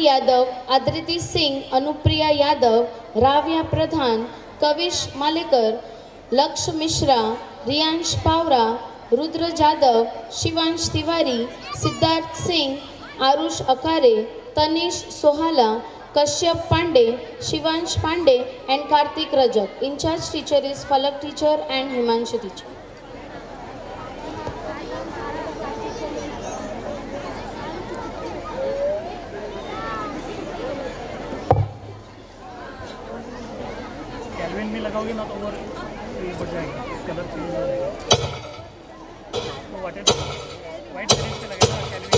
यादव, आद्रिती सिंग, अनुप्रिया यादव, राव्या प्रधान, कविश मालेकर, लक्ष Mishra, Riyansh Pawara, Rudra Jadhav, Shivansh Tiwari, Siddharth Singh, Aarush Akare, Tanish Sohala, Kashyap Pandey, Shivansh Pandey and Karthik Rajak. In charge teacher is Falak teacher and Himanshu teacher. Kelvin में लगाओगे ना तो और ये बढ़ जाएगा, कलर चेंज हो जाएगा। तो वाइट फिनिश पे लगेगा कैल्विन।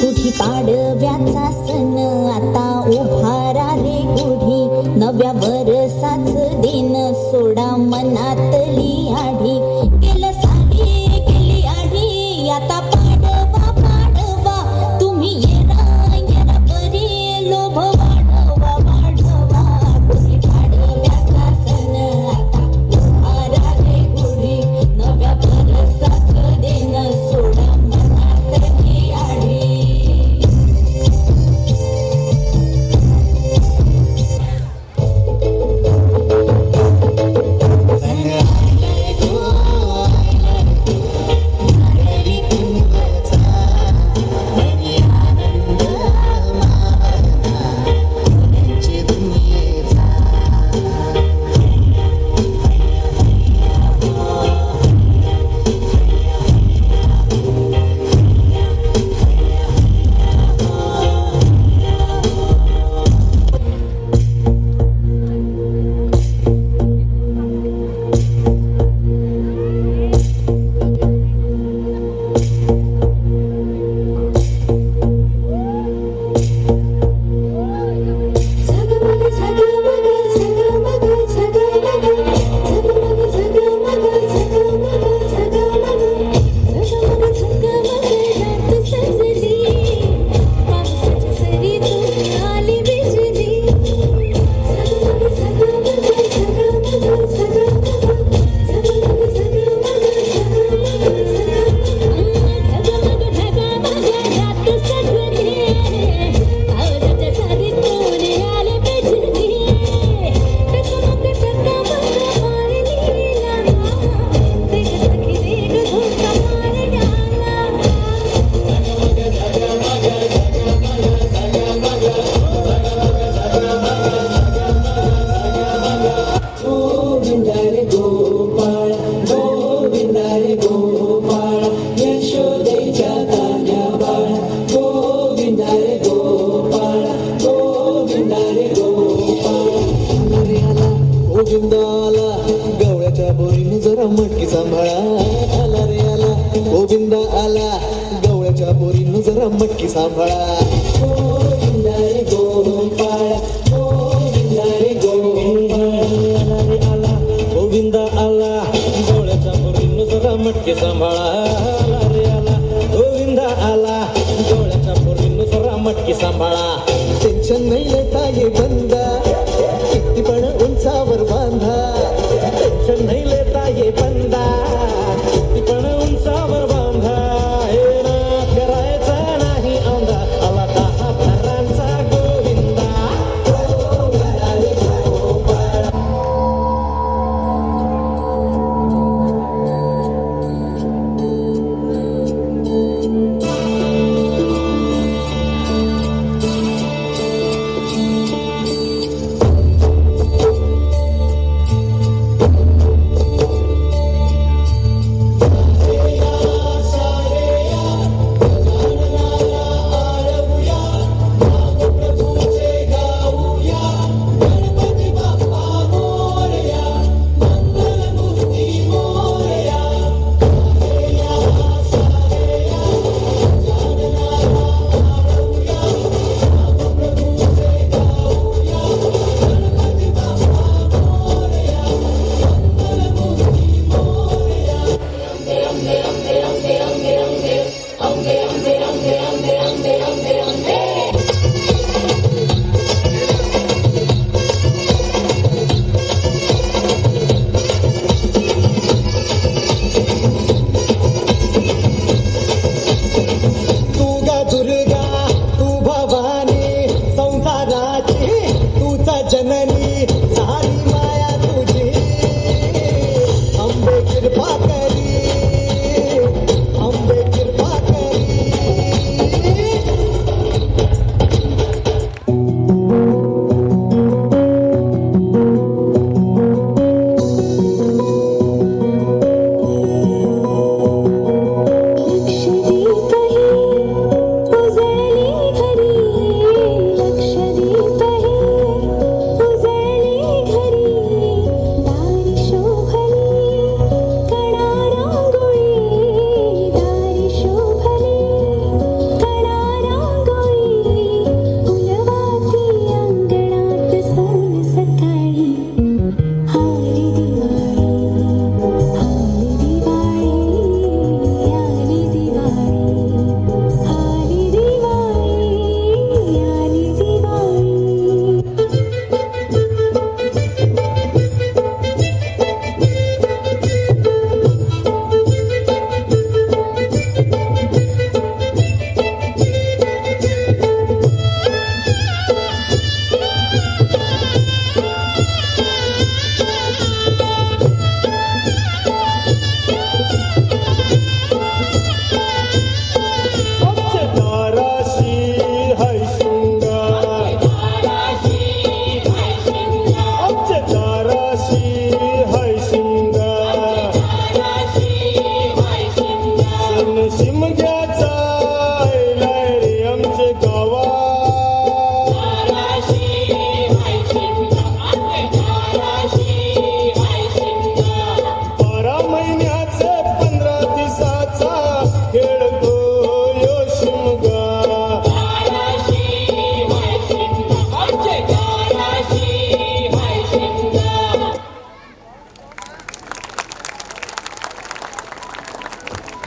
गुढी पाडव्याचा सण आता उभारा रे गुढी, नव्या वर्षाचं दिन सोडा मनातली आढी, गेलं साली गेली आढी आता पाडवा पाडवा, तुम्ही येरा बरी लोभ वाढवा वाढवा, गुढी पाडव्याचा सण आता उभारा रे गुढी, नव्या वर्षाचं दिन सोडा मनातली आढी. गोविंदाला गवळ्याच्या बोरीने जरा मटकी सांभाळा, आला रे आला गोविंदा आला, गवळ्याच्या बोरीने जरा मटकी सांभाळा. गोविंदा रे गोपाळा, गोविंदा रे गोपाळा, आला रे आला गोविंदा आला, गवळ्याच्या बोरीने जरा मटकी सांभाळा, आला रे आला गोविंदा आला, गवळ्याच्या बोरीने जरा मटकी सांभाळा. टेन्शन नाही लेता ये बंदा, किती पण उंचावर बांधा, टेन्शन नाही लेता ये बंदा, किती पण उंचावर बांधा, हे ना करायचा नाही औंधा, आला 10 घरांचा गोविंदा.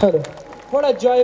हॅलो थोडा जॉय